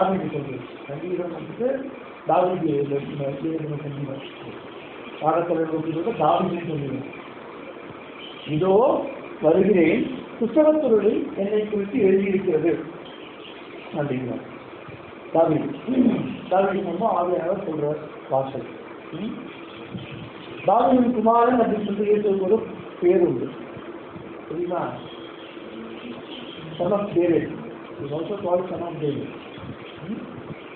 தாவீது சொல்லுது. சங்கீதம் வந்துட்டு தாவீது எழுதின சங்கீதம். பாடத்தலைவர் தாவீது சொல்லுது. இதோ வருகிறேன், புத்தகத்துறையில் என்னை குறித்து எழுதியிருக்கிறது அப்படிங்கிறார் தாவீது. தாவீது வந்து ஆவியானவர் சொல்ற வார்த்தை. தாவீதின் குமாரன் அப்படின்னு சொல்லி இயேசுவுக்கு ஒரு பேர் உண்டு, சரிங்களா? son of David. He is also called son of David.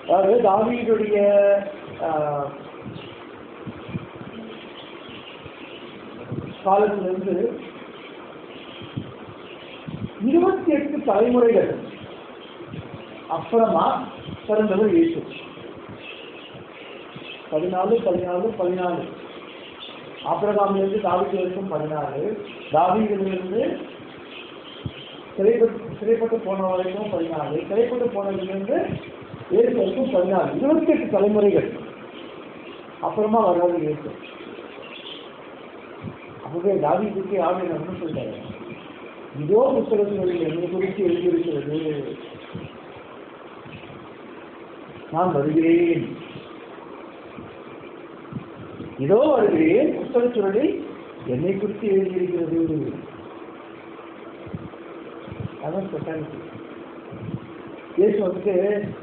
அதாவது தாவீதுடைய காலத்திலிருந்து 28 தலைமுறைகள் அப்புறமா பிறந்தவர் இயேசு. 14 ஆபிரகாமிலிருந்து தாவீது வரைக்கும் 14, தாவீதிலிருந்து சிறைப்பட்டு போன வரைக்கும் 14, சிறைப்பட்டு போனதிலிருந்து இயேசு வரைக்கும் 14, 28 தலைமுறைகள் அப்புறமா வர்றது இயேசு. அப்பவே தாவீதுக்கு ஆவியானவர் சொல்றாரு, இதோ புத்தகத்தில் என்னை குறித்து எழுதியிருக்கிறது, நான் வருகிறேன், இதோ வருகிறேன், புத்தகச்சுருளில் என்னை குறித்து எழுதியிருக்கிறது. அதான் ஸ்பெஷாலிட்டி. இயேசு வந்துட்டு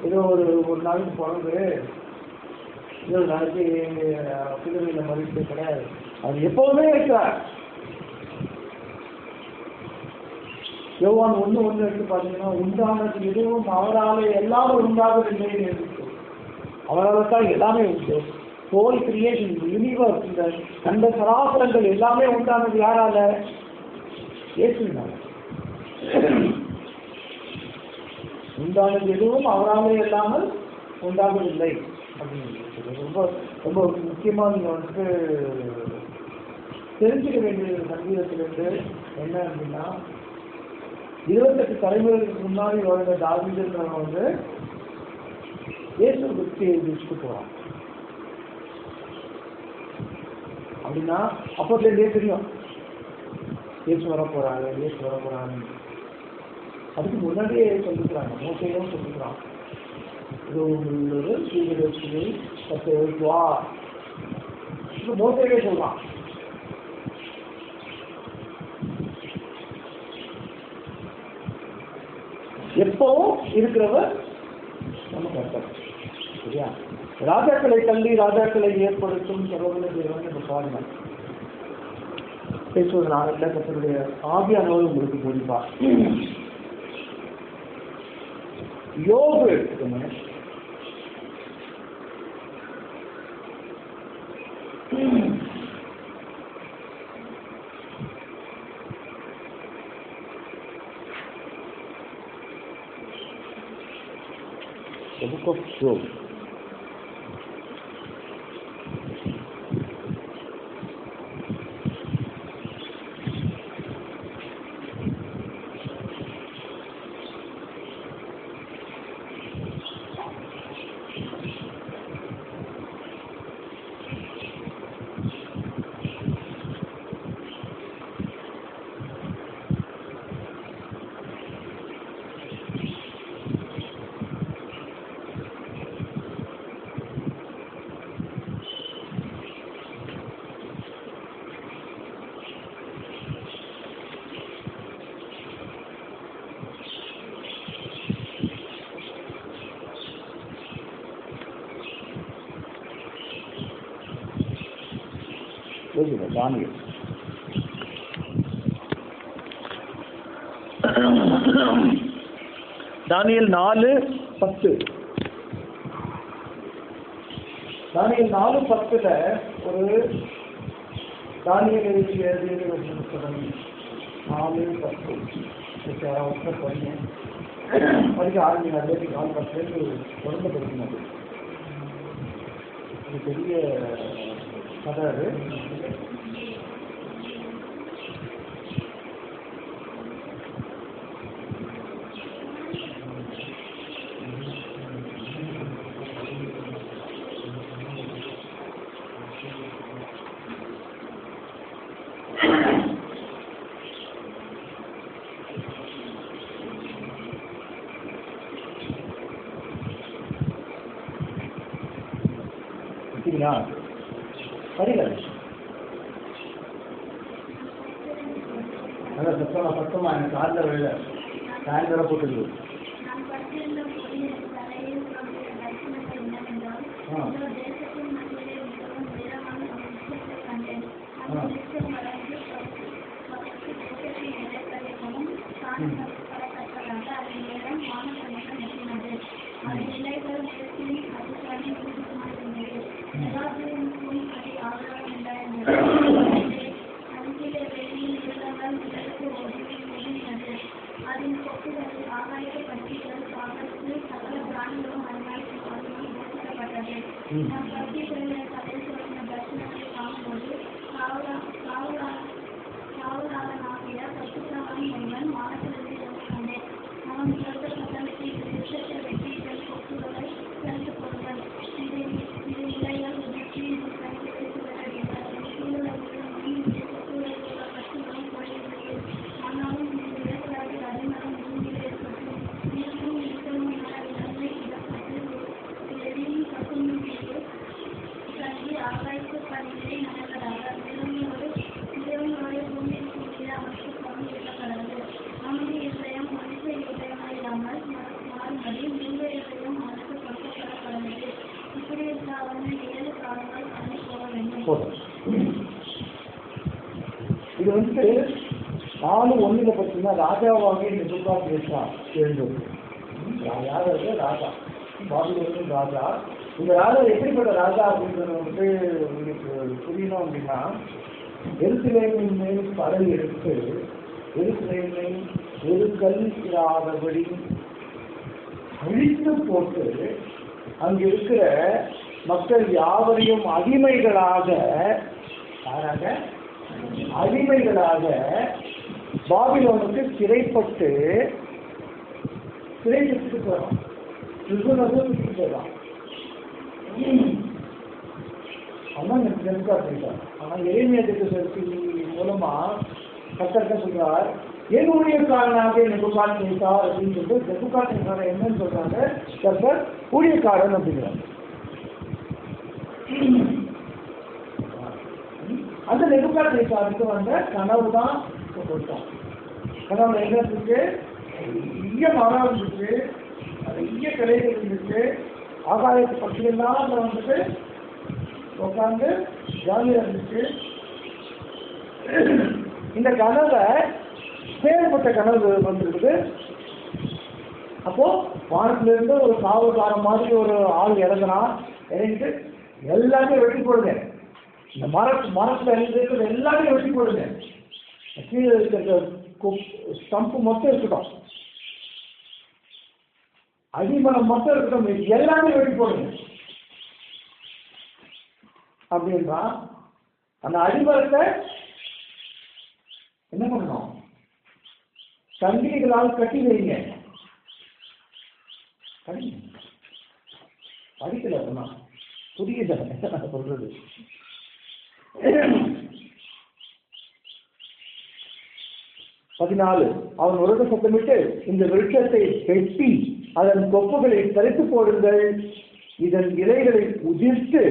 ஏதோ ஒரு நாளைக்கு பிறகு இன்னொரு நாளைக்கு சிலுவையில் மறித்து கிடையாது, அது எப்பவுமே இருக்கிறார். யோவான் 1:1 எடுத்து பார்த்தீங்கன்னா, உண்டானது எதுவும் அவரால் எல்லாமே உண்டாகவில்லை என்று, அவரால் தான் எல்லாமே உண்டு. ஹோல் கிரியேஷன், யூனிவர்ஸ், இந்த கண்ட சராசரங்கள் எல்லாமே உண்டானது யாரால? இயேசுவினால. உண்டானது எதுவும் அவராலே இல்லாமல் உண்டாகவில்லை அப்படின்னு ரொம்ப ரொம்ப முக்கியமாக நீங்கள் வந்துட்டு தெரிஞ்சுக்க வேண்டிய சங்கீதத்திலிருந்து என்ன அப்படின்னா, 28 தலைமுறைகளுக்கு முன்னாடி வாழ்ந்த தாவீதுன்றவங்க வந்து இயேசு பற்றி எழுதிச்சுட்டு போகிறான். அப்படின்னா அப்போதுலேருந்தே தெரியும் இயேசு வரப்போறாரு. அதுக்கு முன்னாடியே சொல்லிக்கிறாங்க, மோசையும் சொல்லிக்கிறான், இது உள்ளது சீக்கிரத்தில் 10 வா, மோசையே சொல்றான். எப்பவும் இருக்கிறவர் நம்ம கர்த்தர், சரியா? ராஜாக்களை தள்ளி ராஜாக்களை ஏற்படுத்தும் சர்வவல்ல தேவன் என்று பாருங்க. பேசுவது நான் இல்லை, கர்த்தருடைய ஆவியானவர் உங்களுக்கு போதிப்பார். யோபு எடுத்துக்கோங்க. The book of Job. தானியேல் தானியேல் 4:10. தானியேல் 4:10 ஒரு தானியேல் எழுதிய புத்தகம் 4:10 படிக்க ஆரம்பிங்க. 4:10 தொடர்ந்து படிக்கணும். இது பெரிய கதை. படிச்சிங்கன்னா படிக்கல நல்லா சத்தமாக எனக்கு காதில் விழல சாயந்தரம் போட்டுது. இது வந்து 4:1 பார்த்தீங்கன்னா ராஜாவாக பேசலாம் வேண்டும். யார் ராஜா பாபிலோனின் ராஜா. இந்த ராஜா எப்படிப்பட்ட ராஜா அப்படின்றது வந்துட்டு உங்களுக்கு புரியணும் அப்படின்னா, எருசலேமின் மேல் படை எடுத்து எருசலேமை ஒரு கல் இராதபடி அழித்து போட்டு அங்கு இருக்கிற மக்கள் யாவரையும் அடிமைகளாக பாபிலோனுக்கு சிறைப்பட்டு போறான். ஆனா எளிமையத்திற்கு மூலமா கர்த்தர் சொல்றார், என் ஊழியக்காரனாக நெபுகாத் நேச்சார் அப்படின்னு சொல்லிட்டு நெபுகாத் நேச்சார் என்னன்னு சொல்றாங்க, கர்த்தர் ஊழியக்காரன் அப்படிங்கிறாங்க. அந்த நெபுகாத் நேச்சாருக்கு வந்த கனவு தான் கொடுத்தான். கனவுல என்ன இருந்துச்சு? நிறைய மரம் இருந்துச்சு, நிறைய கிளைகள் இருந்துச்சு, ஆகாயத்து பட்சிகள்லாம் அதில் வந்துட்டு உட்காந்து ஜாலியாக இருந்துச்சு. இந்த கனவை செயல்பட்ட கனவு வந்துருக்குது. அப்போ வானத்திலிருந்து ஒரு காவல்காரன் மாதிரி ஒரு ஆள் இறங்கிட்டு எல்லாமே வெட்டி போடுங்க, இந்த மரத்தில் இறங்கிட்டு எல்லாமே வெட்டி போடுங்க, கீழே இருக்கிற ஸ்டம்பு மொத்தம் இருக்கட்டும், அடிமரம் மொத்தம் இருக்கட்டும், எல்லாமே வெட்டி போடுங்க அப்படின்றா. அந்த அடிமரத்தை என்ன பண்ணணும்? சங்கிலிகளால் கட்டி வைங்க. படிக்கல சொன்னா புரியுது சொல்றது. அவன் உரத்த சத்தமிட்டு, இந்த விருட்சத்தை வெட்டி அதன் கொப்புகளை தரித்து போடுங்கள், இதன் இலைகளை உதிர்த்து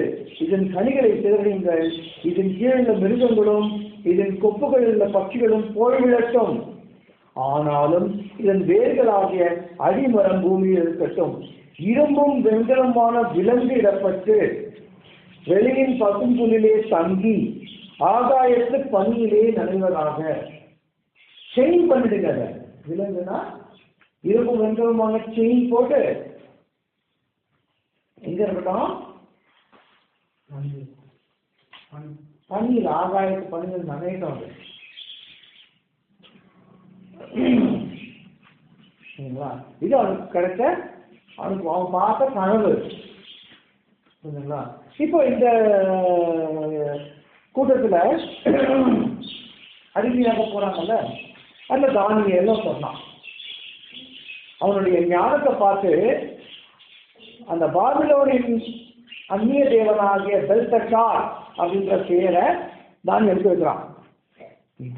இதன் கனிகளை சிதறுங்கள், இதன் கீழுள்ள மிருகங்களும் இதன் கொப்புகளில் உள்ள பட்சிகளும் போய்விடட்டும், ஆனாலும் இதன் வேர்களாகிய அடிமரம் பூமியில் இருக்கட்டும், இரும்பும் வெண்கலமான விலங்கு இடப்பட்டு வெளியின் பசும்புலிலே தங்கி ஆகாயத்து பனியிலே நனைவதாக. செயின் பண்ணிடுங்க. விலங்குனா இரும்பு வெண்கலமான செயின் போட்டு எங்க இருக்கட்டும்? பனியில், ஆகாயத்து பனியில் நனையட்டும். இது அவனுக்கு கிடைச்ச, அவன் பார்த்த கனவு. இப்போ இந்த கூட்டத்துல அடிமையாக போறாங்கல்ல, அந்த தானியம் எல்லாம் சொன்னான். அவனுடைய ஞானத்தை பார்த்து அந்த பாபிலோனின் அந்நிய தேவனாகிய பெல்தஷார் அப்படின்ற பெயரை தான் எடுத்து வைக்கிறான்.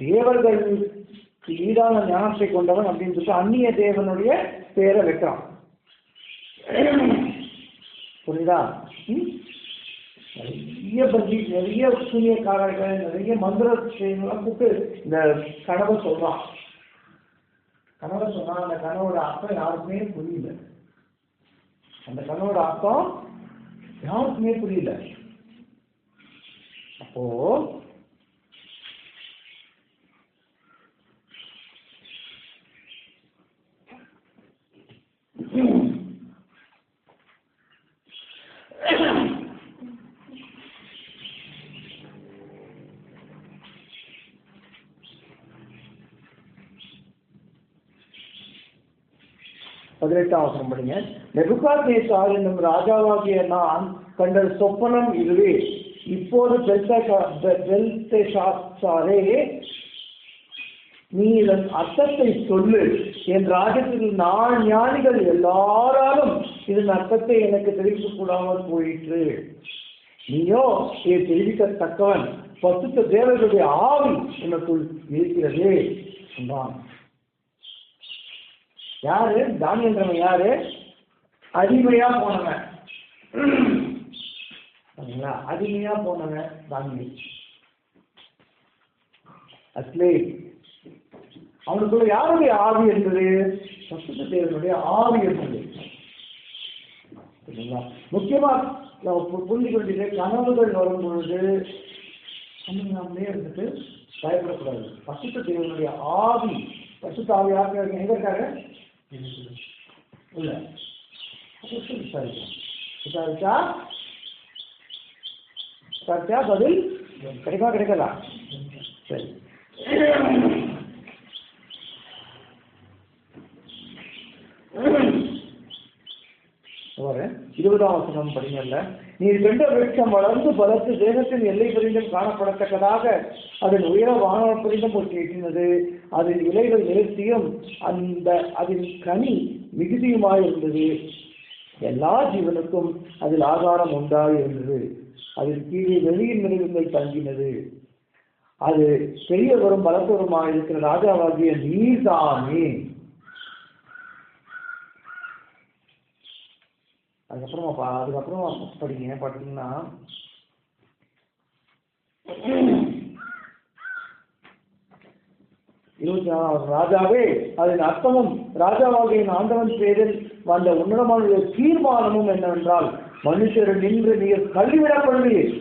தேவர்களுக்கு ஈடான ஞானத்தை கொண்டவன் அப்படின்னு சொல்லிட்டு அந்நிய தேவனுடைய பெயரை வைக்கிறான். புரியுதா? நிறைய பந்தி, நிறைய சூனியக்காரர்கள், நிறைய மந்திர விஷயங்கள்லாம் கூப்பிட்டு இந்த கனவை சொல்றான். கனவை சொன்னா அந்த கனவோட அர்த்தம் யாருக்குமே புரியல. அந்த கனவோட அர்த்தம் யாருக்குமே புரியல. அப்போ பதினெட்டாம் வசனம் படிங்க. நெபுகாத்நேச்சார் என்னும் ராஜாவாகிய நான் கண்ட சொப்பனம் இதுவே. இப்போது பெல்தெஷாத்சாரே, நீ இதன் அர்த்தத்தை சொல்லு. என் ராஜ்யத்தில் நான் ஞானிகள் எல்லாராலும் இதன் அர்த்தத்தை எனக்கு தெரிவிக்க கூடாமல் போயிற்று. நீயோ இதை தெரிவிக்கத்தக்கவன், பசுத்த தேவர்களுடைய ஆவி உனக்குள் இருக்கிறது என்றான். யாரு? தானியேல் யாரு? அடிமையா போனவன். அடிமையா போனவன் தானியேல். அவனுக்குள்ள யாருடைய ஆவி என்பது? பசுத்த தேவனுடைய ஆவி என்பது. முக்கியமா புரிந்து கொண்டிருக்க கனவுகள் வரும் பொழுது நாமளே இருந்துட்டு பயப்படக்கூடாது. பசுத்த தேவனுடைய ஆவி, பசுத்த ஆவி யாருக்கு எங்க இருக்காரு? இல்ல விசாரிச்சா பதில் கிடைக்குமா கிடைக்கல? சரி. 20ஆம் வசனம் படிங்கல்ல. நீர் கண்ட விருட்சம் வளர்ந்து பலத்து தேசத்தின் எல்லை பரிந்தும் காணப்படத்தக்கதாக அதன் உயர வானவ பரிந்தும் ஒரு எட்டினது. அதன் இலைகள் நிறுத்தியும் அதன் கனி மிகுதியுமாயிருந்தது. எல்லா ஜீவனுக்கும் அதில் ஆதாரம் உண்டாயிருந்தது. அதில் கீழே வெளியின் மிருகங்கள் தங்கினது. அது பெரியவரும் பலத்தவருமாக இருக்கிற ராஜாவாகிய நீர்தானே. அதுக்கப்புறமா படிங்க. பார்த்தீங்கன்னா ராஜாவே, அதன் அர்த்தமும் ராஜாவாகிய ஆண்டவன் பேரில் வந்த உன்னதமான தீர்மானமும் என்னவென்றால், மனுஷர் நின்று நீர் தள்ளிவிடப்படுவீர்,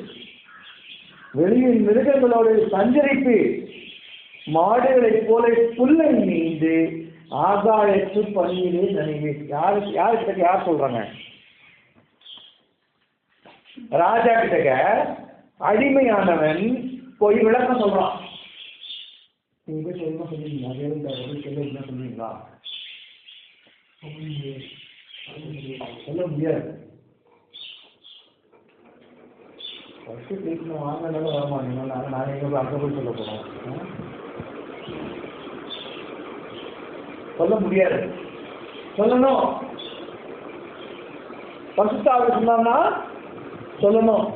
வெளியில் மிருகங்களோடு சஞ்சரிப்பீர், மாடுகளைப் போல புல்லை நீந்து ஆகாயத்து பணியிலே நனைவீர். யாருக்கிட்ட யார் சொல்றாங்க? ராஜா கிட்ட அடிமையானவன் போய் விளக்கம் சொல்றான். நீங்க போய் சொல்லுங்க சொல்லுவீங்களா? சொல்லுவீங்களா? சொல்ல முடியாது. ஃபர்ஸ்ட் பேசணும் வாங்கினாலும் வரமாட்டீங்க. நான் எங்க போய் அங்கே போய் சொல்ல போறோம்? சொல்ல முடியாது. சொல்லணும். பரிசுத்தாவிய சொன்னா சொல்லணும்.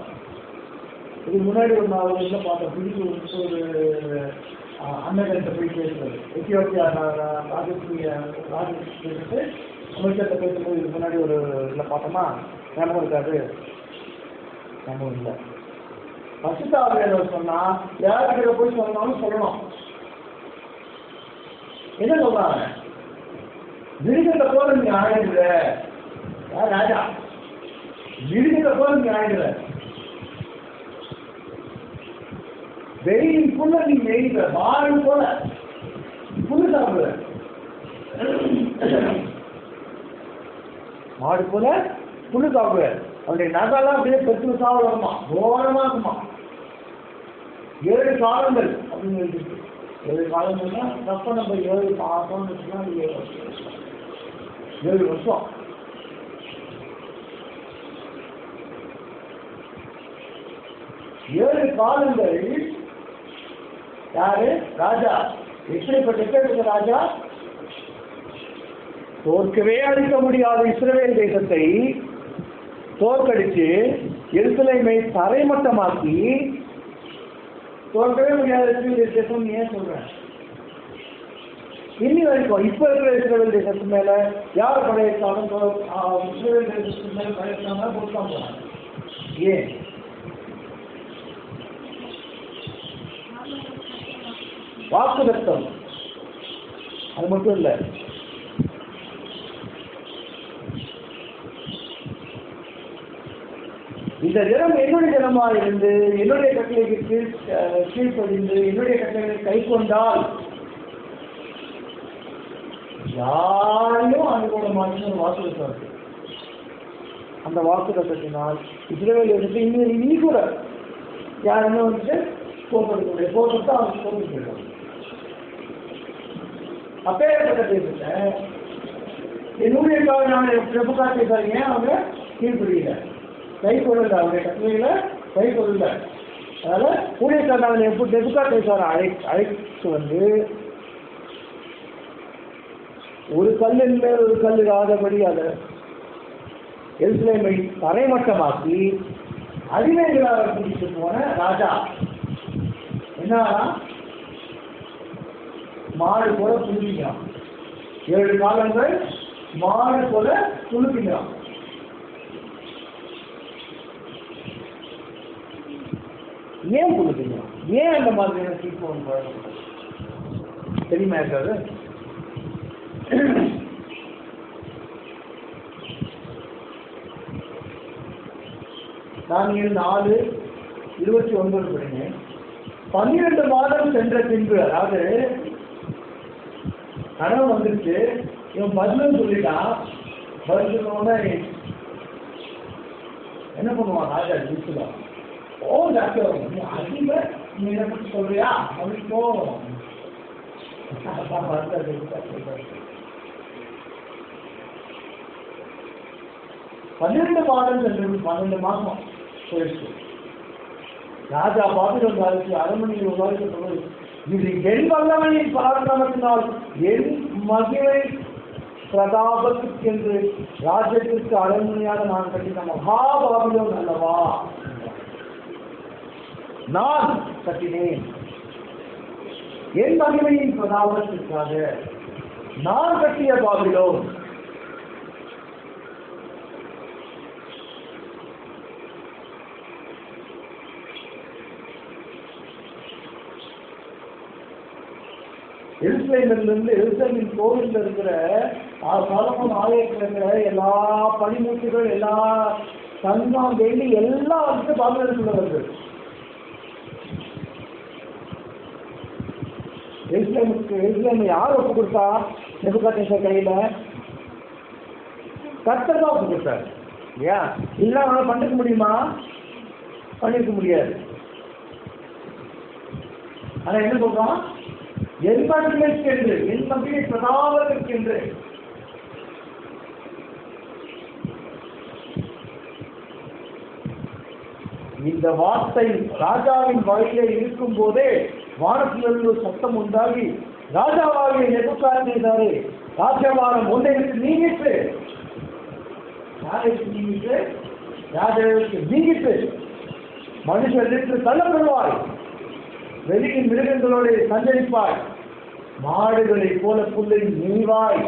இதுக்கு முன்னாடி ஒரு நான் ஒரு பார்த்தேன். பிடிச்சி ஒரு அண்ணன் போய் பேசுறது, எத்தியோப்பியா ராஜ்யத்துக்கு அமைச்சர்கிட்ட பேசும்போது இதுக்கு முன்னாடி ஒரு இதில் பார்த்தோமா? ஞாபகம் இருக்காது? ஞாபகம் இல்லை. பரிசுத்தாவியானவர் சொன்னா யார்கிட்ட போய் சொன்னாலும் சொல்லணும். என்ன சொல்றாங்க? மிருகத்தை போல நீங்க ஆயிடுற. யார்? ராஜா. மிருகத்தை போல நீங்க ஆயிடுற. வெயில் புல்ல நீ மெய்கிற, மாடு போல புல்லு சாப்பிடுற, மாடு போல புல்லு சாப்பிடுற. அவனுடைய நகெல்லாம் அப்படியே பெற்று சாப்பிட வருமா, கோரமா இருக்குமா. 7 காலங்கள் அப்படின்னு இருக்கு. 7 காலங்கள்னா தப்ப நம்ம 7 பார்த்தோம்னு வச்சுன்னா 7 வருஷம். 7 காலங்கள். யாரு? ராஜா. எப்படிப்பட்ட ராஜா? தோற்கவே அழிக்க முடியாத இஸ்ரவேல் தேசத்தை தோற்கடிச்சு எருசலேமை தரைமட்டமாக்கி, தோற்கவே முடியாத இஸ்ரவேல் தேசம் ஏன் சொல்றேன்? இன்னி வரைக்கும் இப்ப இருக்கிற இஸ்ரவேல் தேசத்து மேல யார் படையெடுத்தாலும் இஸ்ரவேல் தேசத்து மேல படையெடுத்தாலும் கொடுத்தா போறாங்க. ஏன்? வாக்குதத்தம். அது மட்டும் இல்லை, இந்த தினம் என்னுடைய தினமாக இருந்து என்னுடைய கட்டளைக்கு கீழ்ப்படிந்து என்னுடைய கட்டளைகளை கை கொண்டால் யாரையும் அனுகூலமான ஒரு வாக்குதத்தம் இருக்கு. அந்த வாக்குதத்தினால் இஸ்ரவேல் எடுத்து இனி கூட யாருமே வந்துட்டு போக்குவரத்து போக்குவரத்து அவங்க போட்டு போயிடும். அப்பேற்பட்ட தேசத்தை என்னுடைய நான் பிரபுகாட்சி பாருங்க, அவங்க கீழ்படியில கை கொள்ளல, அவருடைய கட்டளையில கை கொள்ளல. அதனால ஊழியக்காரன் டெபுகாட் பேசுவார் அழைத்து வந்து ஒரு கல்லின் மேல் ஒரு கல் இராதபடி அதை எருசலேமை தரைமட்டமாக்கி அடிமைகளாக பிடித்து போன ராஜா என்ன மாடு போல துளுப்பிக்கிறான். 7 காலங்கள் மாடு போல துளுப்பிக்கிறான். ஏன் துளுப்பிக்கிறான்? ஏன் அந்த மாதிரியான தீர்ப்பு தெரியுமா இருக்காது? தானியேல் 4:29 படிங்க. 12 மாதம் சென்ற பின்பு, அதாவது கனவு வந்துருச்சு, இவன் பதிலும் சொல்லிட்டான். பதிலோட என்ன பண்ணுவான் ராஜா? ஜிச்சுதான். ஓ டாக்டர், அதிக நீ என்ன பற்றி சொல்றியா அப்படின்னு போவோம். 12 மாதம் சென்று 12 மாதம் போயிடுச்சு. ராஜா பாபிலோன் ராஜ்யத்தில் அரண்மனையில் உருவாக்கப்பட்டது. இது என் வல்லமையின் பராக்கிரமத்தினால் என் மகிமை பிரதாபத்துக்கென்று ராஜ்யத்திற்கு அரண்மனையாக நான் கட்டின மகா பாபிலோன் அல்லவா? நான் கட்டினேன். என் மகிமையின் பிரதாபத்திற்காக நான் கட்டிய பாபிலோன். எருசலேமிலிருந்து எருசலேமின் கோவிலில் இருக்கிற சாலமோன் ஆலயத்தில் இருக்கிற எல்லா பனிமூச்சுகள், எல்லா தங்கம், வெள்ளி எல்லாம் வந்து பாபிலோனுக்குள்ள வருது. எருசலேமை யார் ஒப்பு கொடுத்தா? நெபுகாத்நேச்சர் கையில கர்த்தர் தான் ஒப்பு கொடுத்தார் இல்லையா? இல்லை அவனால பண்ணிருக்க முடியுமா? பண்ணிருக்க முடியாது. ஆனா என்ன சொல்றான்? என் மகிமைக்கென்று, என் மகிமை பிரதாபத்திற்கென்று. இந்த வார்த்தை ராஜாவின் வாயிலே இருக்கும் போதே வானத்திலிருந்து ஒரு சத்தம் உண்டாகி, ராஜாவாகிய நெபுகாத்நேச்சாரே, ராஜ்யபாரம் ஒன்றைக்கு நீங்கிட்டு, யாருக்கு நீங்கிட்டு? ராஜாவுக்கு நீங்கிட்டு மனுஷருக்கு தள்ளப்படுவாய், வெளியின் மிருகங்களோடு சஞ்சரிப்பாய், மாடுகளை போல புல்லை நீவாய்.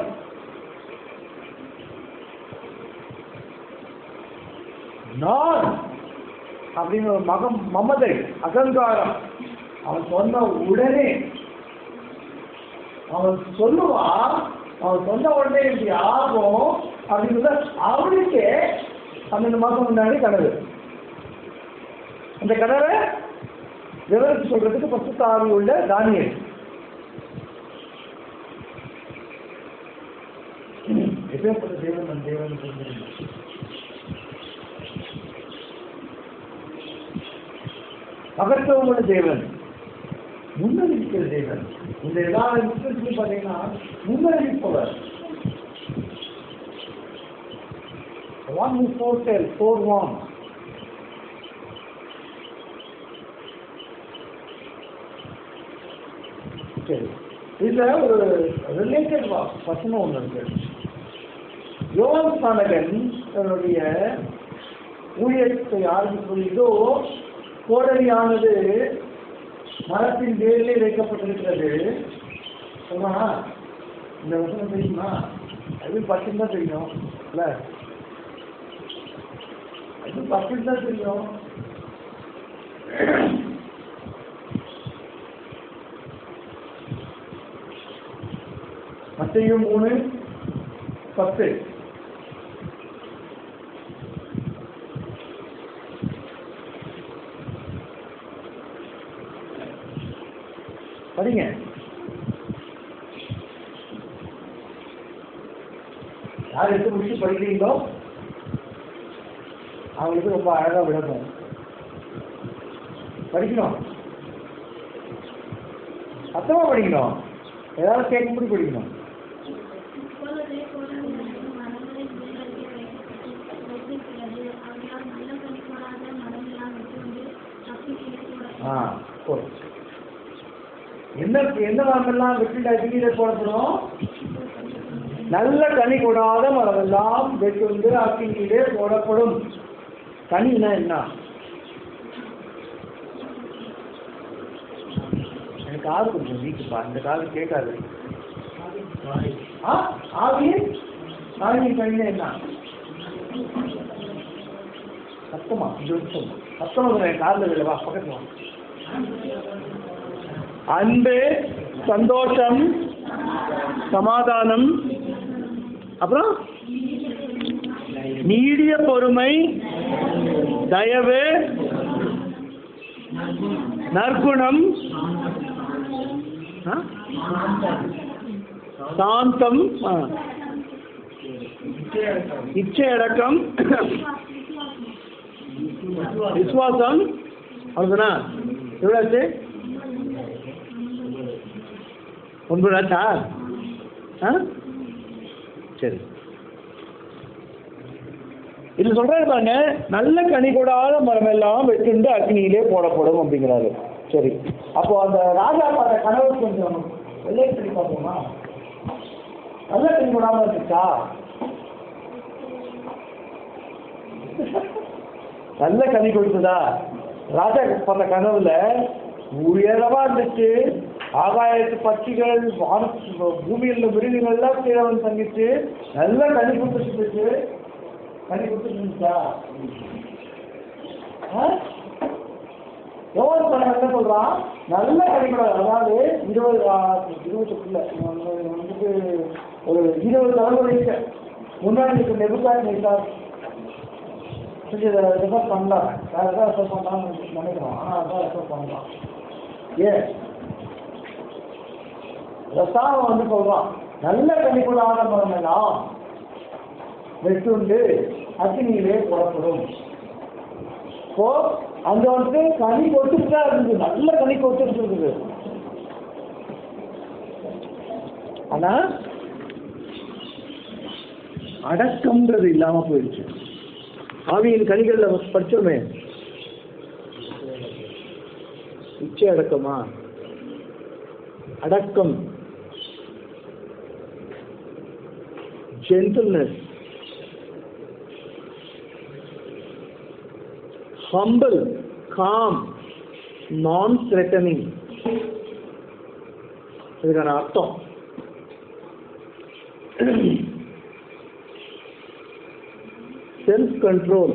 நான் அப்படின்னு ஒரு மமதை, அகங்காரம். அவன் சொன்ன உடனே அவன் சொல்லுவான். அவன் சொன்ன உடனே இப்படி ஆகும் அப்படின்னு அவனுக்கே 12 மாதம் முன்னாடி கனவு. அந்த கனவை விவரித்து சொல்றதுக்கு பரிசுத்த ஆவி உள்ள தானியேல். எப்பேற்பட்ட தேவன் நம் தேவன் சொல்லுங்க. மகத்துவமுள்ள தேவன், முன்னறிவிக்கிற தேவன். இந்த எல்லா விஷயத்திலும் பார்த்தீங்கன்னா முன்னறிவிப்பவர். One who foretell, forewarn. சரி, இதுல ஒரு ரிலேட்டட் வசனம் ஒன்று இருக்கு. யோவான் ஸ்நானகன் தன்னுடைய ஊழியத்தை ஆரம்பிக்கும், இதோ கோடரியானது மரத்தின் வேரிலே வைக்கப்பட்டிருக்கிறது. சொன்னா இந்த வசனம் தெரியுமா? அது 10 தான் தெரியும் இல்ல? அது 10 தான் தெரியும். மத்தேயு 3:10. படிங்க. யார் எடுத்து முடிச்சு படிக்கிறீங்களோ அவங்களுக்கு ரொம்ப அழகா விளக்கும். படிக்கணும், சத்தமா படிக்கணும், ஏதாவது கேட்கும்படி படிக்கணும். என்ன மரமெல்லாம் வெற்றி அக்னியிலே போடப்படும்? நல்ல கனி கொடாத மரமெல்லாம் வெட்டுண்டு அக்னியிலே போடப்படும். கனினா என்ன? எனக்கு காது கொஞ்சம் வீக்குப்பா, இந்த காது கேட்காது. ஆவியின் கனினா என்ன? சத்தமா சத்தமா காதுல விழவா, பக்கத்துல. அன்பு, சந்தோஷம், சமாதானம், அப்புறம் நீடிய பொறுமை, தயவு, நற்குணம், சாந்தம், இச்சையடக்கம், விசுவாசம். அவ்வளோதானா? எவ்வளோ 9 சரி. இது சொல்றாரு பாருங்க, நல்ல கனி கொடாத மரம் எல்லாம் வெட்டுண்டு அக்னியிலே போடப்படும் அப்படிங்கிறாரு. சரி, அப்போ அந்த ராஜா பார்த்த கனவு கொஞ்சம் வெள்ளை கனி பார்ப்போமா? நல்ல கனி கொடாம இருந்துச்சா? நல்ல கனி கொடுத்ததா? ராஜா பார்த்த கனவுல உயரமா இருந்துச்சு, ஆகாயத்து பட்சிகள், பூமியில் மிருகங்கள் எல்லாம் கீழே வந்து தங்கிச்சு, நல்ல கனி கொடுத்துட்டு கனி கொடுத்துருந்துச்சா? யோவான் என்ன சொல்றான்? நல்ல கனி கூட, அதாவது 20 வந்துட்டு ஒரு 20 தலைமுறைக்கு முன்னாடி இருக்க நெபுகாத்நேச்சார் கொஞ்சம் ரெஃபர் பண்ணலாம், வேற ஏதாவது ரெஃபர் பண்ணலாம்னு நினைக்கிறோம். ஆனால் அதான் ரெஃபர் பண்ணலாம். ஏன் ரசாவன் வந்து சொல்றான், நல்ல கனிக்குள்ளாத மரம் எல்லாம் வெட்டுண்டு அக்னியிலே போடப்படும். இப்போ அங்க வந்து கனி கொட்டுட்டு தான் இருந்தது, நல்ல கனி கொட்டுட்டு இருக்குது. ஆனா அடக்கம்ன்றது இல்லாம போயிடுச்சு. ஆவியின் கனிகள்ல படிச்சோமே, இச்சை அடக்கமா, அடக்கம், gentleness, humble, calm, non-threatening. இதுக்கான அர்த்தம். செல்ஃப் கண்ட்ரோல்,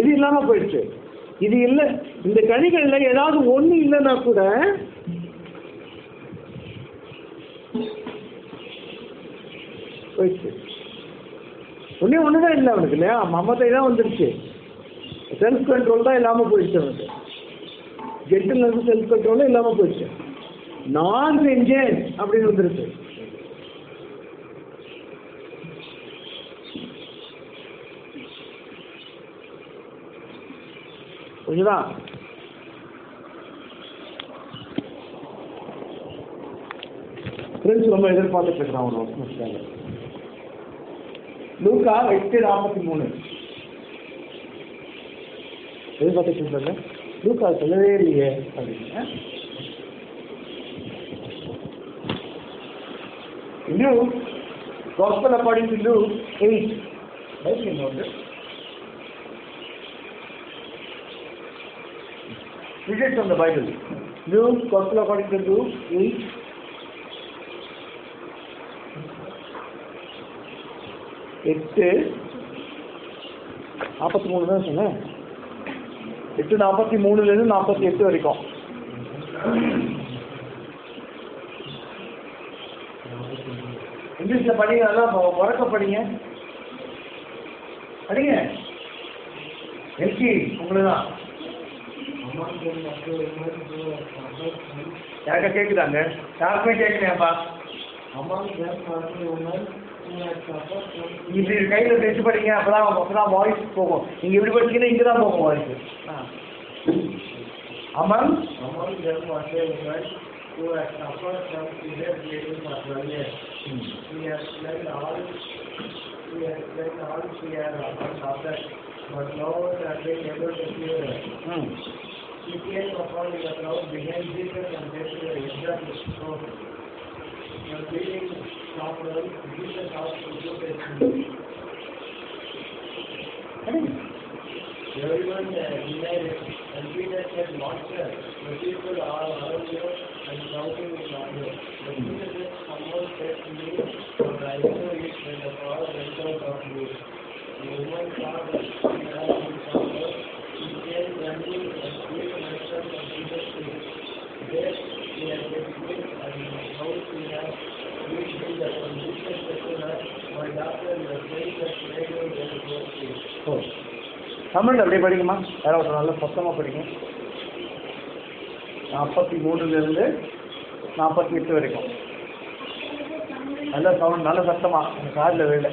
இது இல்லாம போயிடுச்சு. இது இல்லை, இந்த கனிகள்ல ஏதாவது ஒண்ணு இல்லைன்னா கூட போயிடுச்சு. ஒண்ணுதான் இல்லை அவனுக்கு, இல்லையா? மமதை தான் வந்துருச்சு, செல்ஃப் கண்ட்ரோல் தான் இல்லாம போயிடுச்சு அவனுக்கு. ஜென்டில்னஸ், செல்ஃப் கண்ட்ரோல் இல்லாம போயிடுச்சு. நான் செஞ்சேன் அப்படின்னு வந்துருச்சு. புரியுதா? ஃப்ரெண்ட்ஸ் ரொம்ப எதிர்பார்த்துட்டு இருக்கிறான் ஒரு வருஷம். லூக்கா 8:43 எதிர்பார்த்துட்டு இருக்காங்க. லூக்கா சொல்லவே இல்லையே அப்படின்னு. Luke, Gospel according to Luke 8. Right, you know this. Read it from the Bible. Luke, Gospel according to Luke 8. எட்டு 43 தான் சொன்னேன். 8:43 48 வரைக்கும். இங்கிலீஷ்ல படிங்க, நல்லா உறக்க படிங்க. படிங்க. எல்கி உங்களுக்கு தான். யாருக்கா கேட்குதாங்க? யாருக்குமே கேட்கலையாப்பா? இப்படி கையில் பேசி படிங்க, அப்பதான் வாய்ஸ் போகும். நீங்க இப்படி படிச்சீங்கன்னா இங்கே தான் போகும் voice. Among them was a woman who had suffered from severe bleeding for 12 years. She had spent all she had suffered, but no one had been able to cure her. She came upon the crowd behind Jesus and said to her, "So, your bleeding stopped her." Jesus asked to do this. Everyone denied it, and Peter said, "Master, the people are around you and shouting in anger." But Jesus said, "Someone said to me, but I know it when the power went out of you." The woman saw that she had been suffered. She came running and gave herself to Jesus' feet. There she had been sick, and now she had reached Jesus. And Jesus said to her, "My daughter, your faith has made you well healed." Tamil அப்படியே படிக்குமா? யாராவது நல்ல சத்தமாக படிங்க. 43 48 வரைக்கும் நல்ல sound, நல்ல சத்தமா, எனக்கு காதில் வேலை.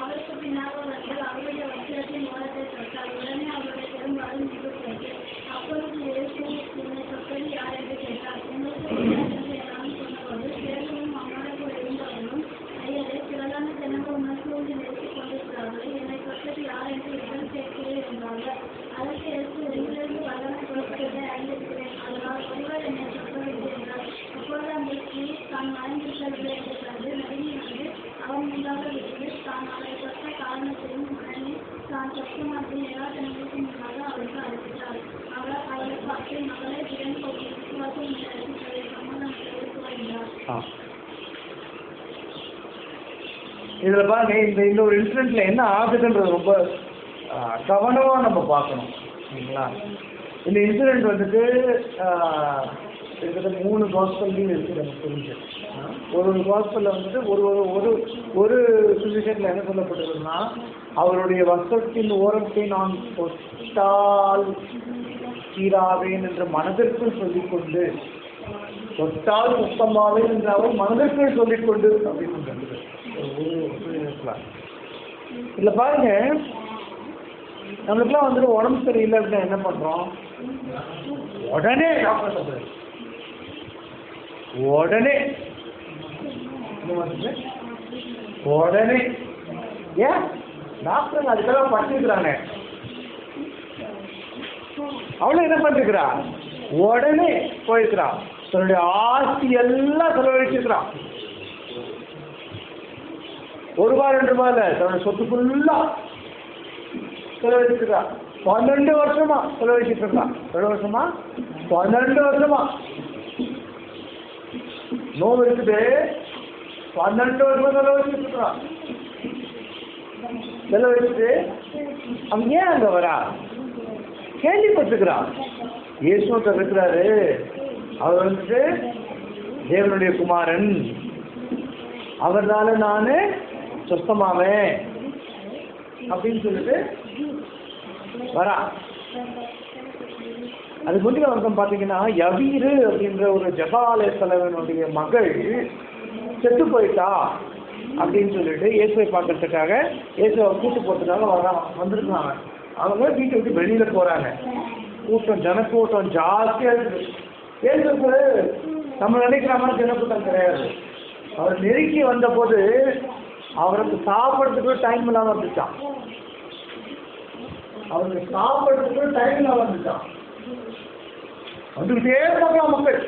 அவருக்கு பின்னாக அவருடைய வஸ்திரத்தின் ஓரத்தை தொட்டார். உடனே அவருடைய பெரும்பாலும் நிகழ்ச்சி. அப்பொழுது இயேசு என்னை தொட்டது யார் என்று கேட்டார். உங்களுக்கு சொன்னபோது பேரும் அவனோட கூட இருந்தவர்களும், ஐயரே, திரளான ஜனங்கள் உன்னை சூழ்ந்து நிறுத்திக் கொண்டிருக்கிறார்கள், என்னை தொட்டது யார் என்று எதிரும் கேட்கிறேன் என்றார்கள். அதற்கு இயேசு, எங்கிலிருந்து வல்லமை புறப்பட்டதை அறிந்திருக்கிறேன், அதனால் ஒருவர் என்னை தொட்டவில்லை என்றார். அப்பொழுது அந்த ஸ்திரீ தான் மறைந்திருக்கவில்லை என்று கண்டு நடுங்கினது. அவன் முன்பாக விட்டு தான் அவரை தொட்ட காரணத்தையும் உடனே தான் சொத்தமாற்றி எல்லா ஜனங்களுக்கும் முன்பாக அவருக்கு அறிவித்தார். அவரை பார்த்து, மகளே, திறன் போய் விசுவாசம் நிறைவேற்றதை சம்மதம் வருகிறார். இதுல பாருங்க, இந்த ஒரு இன்சிடென்ட்ல என்ன ஆகுதுன்றது ரொம்ப கவனமா நம்ம பார்க்கணும். சரிங்களா? இந்த இன்சிடென்ட் வந்துட்டு கிட்டத்தட்ட 3 காஸ்பல்லையும் இருக்குது எனக்கு தெரிஞ்சு. ஒரு காஸ்பல்ல வந்துட்டு ஒரு சுவிசேஷன்ல என்ன சொல்லப்பட்டிருக்குன்னா, அவருடைய வஸ்திரத்தின் ஓரத்தை நான் தொட்டால் சீராவேன் என்று மனதிற்குள் சொல்லிக்கொண்டு, தொட்டால் சுத்தமாவேன் என்று அவர் மனதிற்குள் சொல்லிக்கொண்டு அப்படின்னு சொல்லுது. இதுல பாருங்க, நம்மளுக்குலாம் வந்துட்டு உடம்பு சரியில்லை அப்படின்னா என்ன பண்றோம்? உடனே ஏன் டாக்டர் அதுக்கெல்லாம் படிச்சிருக்கிறாங்க. அவளும் என்ன பண்ணிருக்கிறா? உடனே போயிருக்கிறா. தன்னுடைய ஆஸ்தி எல்லாம் செலவழிச்சிருக்கிறான். 1 ரூபா 2 ரூபாய் இல்ல, தன்னுடைய சொத்து ஃபுல்லா செலவழிச்சிருக்கா. 12 வருஷமா செலவழிச்சிட்டு இருக்கான். 2 வருஷமா 12 வருஷமா நோவு இருக்குது. 12 வருஷமா செலவழிச்சிட்டு இருக்கான். செலவழிச்சுட்டு அவன் ஏன் அங்க வரா? கேள்விப்பட்டிருக்கிறான். இயேசுட்ட இருக்கிறாரு, அவர் வந்துட்டு தேவனுடைய குமாரன், அவர்னால நானு சுத்தமாவேன் அப்படின்னு சொல்லிட்டு வரா. அது முன்னாடி வந்து பாத்தீங்கன்னா, யவீரு அப்படின்ற ஒரு ஜெபாலய தலைவனுடைய மகள் செத்து போயிட்டா அப்படின்னு சொல்லிட்டு இயேசுவை பார்க்கறதுக்காக இயேசுவை கூட்டு போறதுக்காக வந்திருக்காங்க. அவங்க வீட்டை விட்டு வெளியில போறாங்க. கூட்டம், ஜனக்கூட்டம் ஜாஸ்தியா இருக்குது. இயேசுக்கு நம்ம நினைக்கிற மாதிரி ஜனக்கூட்டம் கிடையாது. அவர் நெருக்கி வந்த போது அவருக்கு சாப்பிட்றதுக்கு டைம் இல்லாம வந்துட்டான். அவருக்கு சாப்பிட்றதுக்கு டைம் இல்லாம வந்துட்டான். வந்துகிட்டே இருக்காங்க மக்கள்,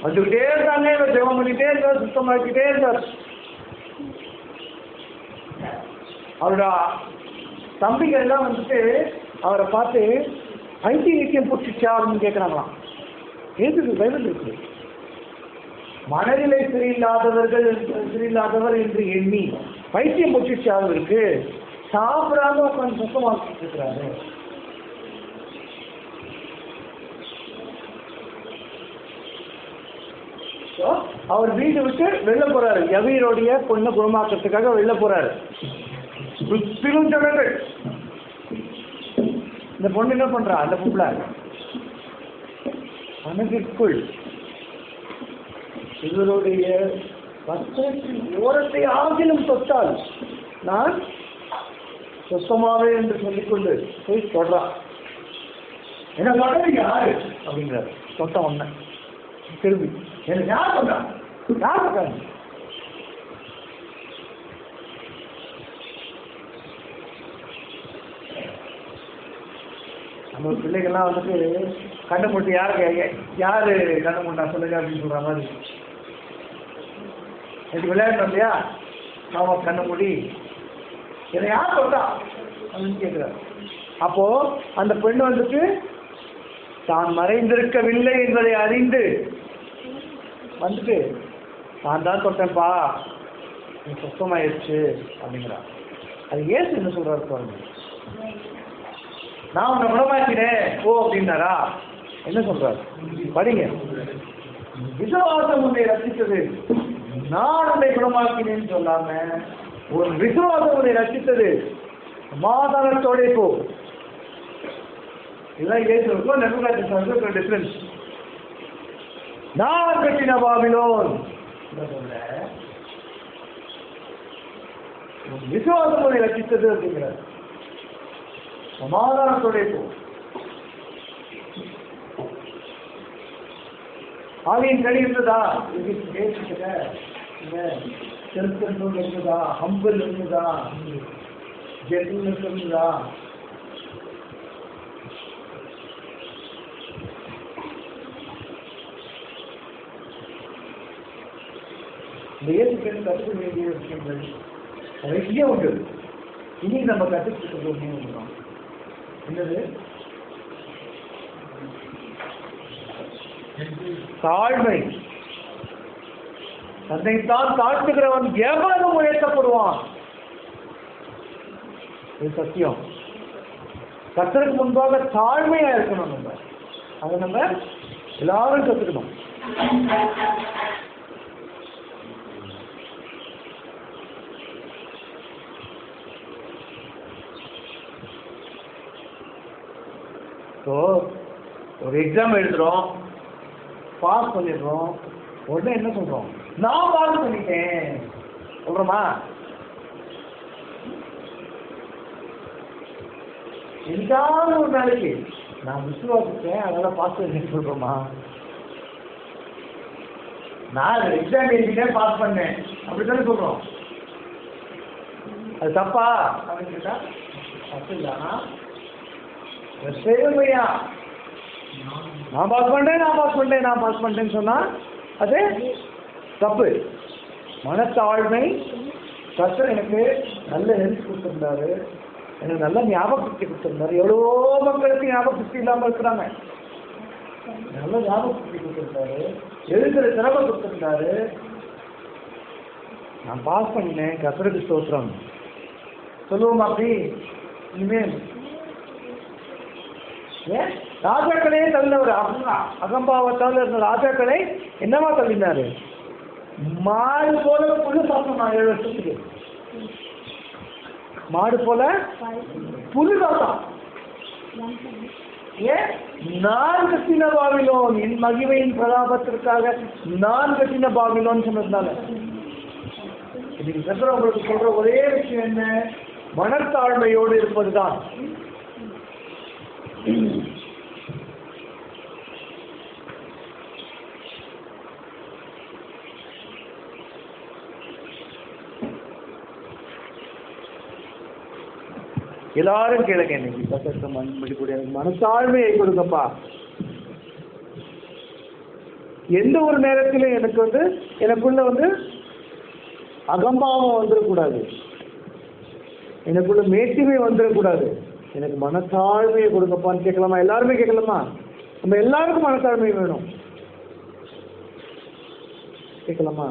வந்துகிட்டே இருக்காங்க. இவர் ஜெபம் பண்ணிட்டே இருக்கார், சுத்தமாக்கிட்டே இருக்கார். அவரோட தம்பிகள் எல்லாம் வந்துட்டு அவரை பார்த்து பைத்தியம் நித்தியம் பிடிச்சிச்சா அப்படின்னு கேட்குறாங்களாம். எதுக்கு பைபிள் இருக்குது? மனநிலை சரியில்லாதவர் என்று எண்ணி பைத்தியம் முற்றிச்சாக இருக்கு, சாப்பிடாம உட்காந்து சுத்தமாக்கிட்டு இருக்கிறாரு. அவர் வீடு விட்டு வெளில போறாரு, யவீரோடைய பொண்ணை குணமாக்கிறதுக்காக வெளில போறாரு. ஜனங்கள் இந்த பொண்ணு என்ன பண்றா, அந்த பொம்பளை மனதிற்குள் இவருடைய வஸ்திரத்தின் ஓரத்தை ஆகிலும் தொட்டால் நான் சுத்தமாவே என்று சொல்லிக்கொண்டு போய் தொடரா. என்ன சொல்றது யாரு அப்படிங்கிறார். தொட்ட ஒண்ணு திரும்பி எனக்கு யார் சொல்றா, யார் சொல்றாங்க? நம்ம பிள்ளைகள்லாம் வந்துட்டு கண்ணை மூட்டு யாரு கண்ணை மூட்டா சொல்லுங்க அப்படின்னு சொல்ற மாதிரி. எனக்கு விளையாடணும் இல்லையா, மாமா கண்ணை மூடி என்னை யார் சொல்றா அப்படின்னு கேட்கிறார். அப்போ அந்த பெண் வந்துட்டு தான் மறைந்திருக்கவில்லை என்பதை அறிந்து வந்துட்டு நான் தான் தொட்டேன்ப்பா, நீ சுத்தமாயிருச்சு அப்படிங்கிறா. அது ஏசு என்ன சொல்றாரு பாருங்க, நான் உன்னை குணமாக்கினேன் ஓ அப்படின்னாரா? என்ன சொல்றாரு படிங்க. விசுவாசம் உன்னை ரசித்தது, நான் உன்னை குணமாக்கினேன்னு சொல்லாம ஒரு விசுவாசம் உன்னை ரசித்தது, சமாதானத்தோட போ. இதுதான் இயேசுவுக்கும் நெபுகாத்நேசருக்கும் டிஃபரன்ஸ். நான் கட்டின பாபிலோன் விசுவாசம் உன்னை ரசித்தது அப்படிங்கிறார். சமாதானத்தோட போ. ஆவியின் கனி இருந்ததா, செலுத்தல் இருந்ததா, ஹம்பிள் இருந்ததா, ஜென்டில்னஸ் இருந்ததா? இந்த இயேசுக்கு கற்றுக்க வேண்டிய விஷயங்கள் நிறைய உண்டு. இனி நம்ம கற்றுக்கிட்டு ஒண்ணு என்னது, தாழ்மை. தன்னைத்தான் தாழ்த்துகிறவன் எவ்வளவு உயர்த்தப்படுவான். இது சத்தியம். கர்த்தருக்கு முன்பாக தாழ்மையா இருக்கணும். நம்ம அதை நம்ம எல்லாரும் கத்துக்கணும். ஸோ ஒரு எக்ஸாம் எழுதுறோம், பாஸ் பண்ணிடுறோம், உடனே என்ன சொல்றோம், நான் பாஸ் பண்ணிட்டேன் சொல்றோமா? எங்காவது ஒரு நாளைக்கு நான் விசுவாசித்தேன் அதனால பாஸ் பண்ணேன்னு சொல்றோமா? நான் எக்ஸாம் எழுதிட்டேன் பாஸ் பண்ணேன் அப்படித்தானே சொல்றோம். அது தப்பா அப்படின்னு கேட்டா தப்பு இல்லைன்னா சேவையா நான் பாஸ் பண்ணிட்டேன்னு சொன்னா அது தப்பு. மனத்தாழ்மை. கர்த்தர் எனக்கு நல்ல ஹெல்த் கொடுத்திருந்தாரு, எனக்கு நல்ல ஞாபக சக்தி கொடுத்திருந்தாரு. எவ்வளவோ மக்களுக்கு ஞாபக சக்தி இல்லாம இருக்கிறாங்க. நல்ல ஞாபக சக்தி கொடுத்திருந்தாரு, எழுதுற திறமை கொடுத்திருந்தாரு. நான் பாஸ் பண்ணினேன், கர்த்தருக்கு ஸ்தோத்திரம் சொல்லுவோம். அப்படி இனிமேல் ராஜாக்களே தள்ளினவர், அகம்பாவத்தால் இருந்த ராஜாக்களை என்னவா தள்ளினாரு? மாடு போல புல்லு சாப்பிட்டோம். 7 வருஷத்துக்கு மாடு போல புல்லு சாப்பிட்டான். ஏன்? நான் கட்டின பாபிலோன், என் மகிமையின் பிரதாபத்திற்காக நான் கட்டின பாபிலோன் சொன்னதுனால. இதுக்கு உங்களுக்கு சொல்ற ஒரே விஷயம் என்ன? மனத்தாழ்மையோடு இருப்பதுதான். எல்லாரும் கேளுங்க, இன்னைக்கு பக்கத்து மண்படிக்கூடிய மனத்தாழ்மையை கொடுங்கப்பா. எந்த ஒரு நேரத்திலும் எனக்குள்ள அகம்பாவம் வந்துடக்கூடாது, எனக்குள்ள மேட்டிமை வந்துடக்கூடாது. எனக்கு மனத்தாழ்மையை கொடுங்கப்பான்னு கேட்கலாமா? எல்லாருமே கேட்கலாமா? நம்ம எல்லாருக்கும் மனத்தாழ்மை வேணும். கேட்கலாமா?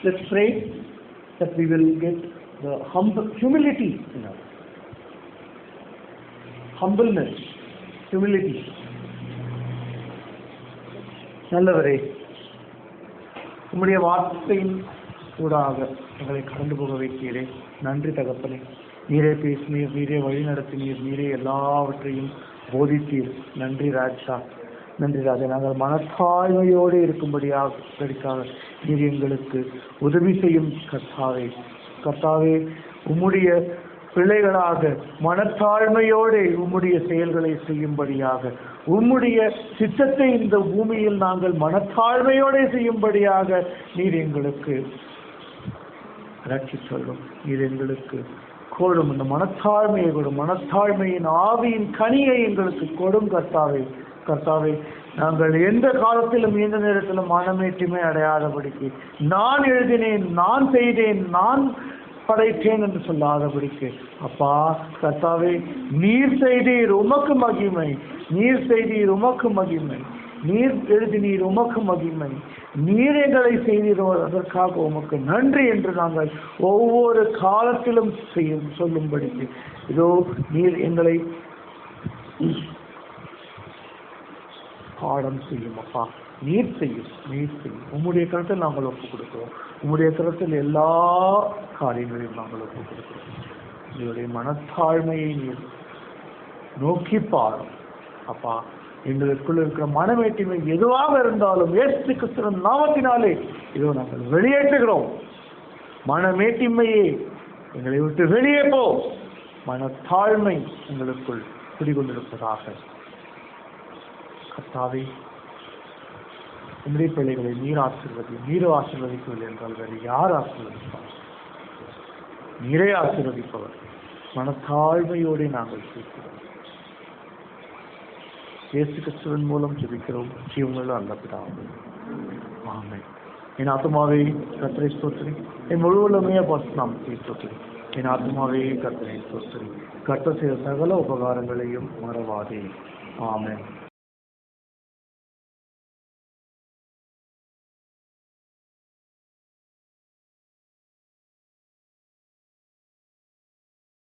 Let's pray that we will get the humility in us. Humbleness, humility. நல்லவரே, உம்முடைய வார்த்தையின் கூடாக எங்களை கடந்து போக வைத்தீரே. நன்றி தகப்பனே. நீரே பேசினீர், நீரே வழி நடத்தினீர், நீரே எல்லாவற்றையும் போதித்தீர். நன்றி ராஜா, நன்றி ராஜா. நாங்கள் மனத்தாழ்மையோடு இருக்கும்படியாக நீர் எங்களுக்கு உதவி செய்யும் கர்த்தாவே. கர்த்தாவே, உம்முடைய பிள்ளைகளாக மனத்தாழ்மையோடு உம்முடைய செயல்களை செய்யும்படியாக, உம்முடைய சித்தத்தை இந்த பூமியில் நாங்கள் மனத்தாழ்மையோடு செய்யும்படியாக நீர் எங்களுக்கு ரட்சி சொல்லும். நீர் எங்களுக்கு கொடும் இந்த மனத்தாழ்மையை கொடும், மனத்தாழ்மையின் ஆவியின் கனியை எங்களுக்கு கொடும் கர்த்தாவே. கர்த்தாவே, நாங்கள் எந்த காலத்திலும் எந்த நேரத்திலும் மனமேற்றுமை அடையாதபடிக்கு, நான் எழுதினேன், நான் செய்தேன், நான் படைத்தேன் என்று சொல்லாதபடிக்கு அப்பா கர்த்தாவே, நீர் செய்தீர் உமக்கு மகிமை, நீர் செய்தீர் உமக்கு மகிமை, நீர் எழுதினீர் உமக்கு மகிமை, நீர் எங்களை செய்தீரோ அதற்காக உமக்கு நன்றி என்று நாங்கள் ஒவ்வொரு காலத்திலும் சொல்லும்படிக்கு இதோ நீர் எங்களை பாடம் செய்யும் அப்பா. நீர் செய்யும், நீர் செய்யும். உம்முடைய கருத்தில் நாங்கள் ஒப்புக் கொடுக்கிறோம். உம்முடைய கருத்தில் எல்லா காரியங்களையும் நாங்கள் ஒப்புக் கொடுக்கிறோம். உங்களுடைய மனத்தாழ்மையை நீர் நோக்கி பாரும் அப்பா. எங்களுக்குள் இருக்கிற மனமேட்டிமை எதுவாக இருந்தாலும் இயேசு கிறிஸ்துவின் நாமத்தினாலே இதோ நாங்கள் வெளியேற்றுகிறோம். மனமேட்டிமையே எங்களை விட்டு வெளியே போ. மனத்தாழ்மை எங்களுக்குள் குடிகொண்டிருப்பதாக. கர்த்தாவே, உம்முடைய பிள்ளைகளை நீர் ஆசீர்வதிக்கவில்லை என்றால் வேறு யார் ஆசீர்வதிப்பார்? நீரே ஆசீர்வதிப்பவர். மனத்தாழ்மையோடு நாங்கள் கேட்கிறோம். இயேசு கிறிஸ்துவின் மூலம் ஜெபிக்கிறோம் ஜீவனுள்ள நல்ல பிதாவே. ஆமென். என் ஆத்துமாவே கர்த்தரை ஸ்தோத்திரி, என் முழு உள்ளமையா நாமத்தை ஸ்தோத்திரி. என் ஆத்துமாவே கர்த்தரை ஸ்தோத்திரி, கர்த்தர் செய்த சகல உபகாரங்களையும் மறவாதே. ஆமென்.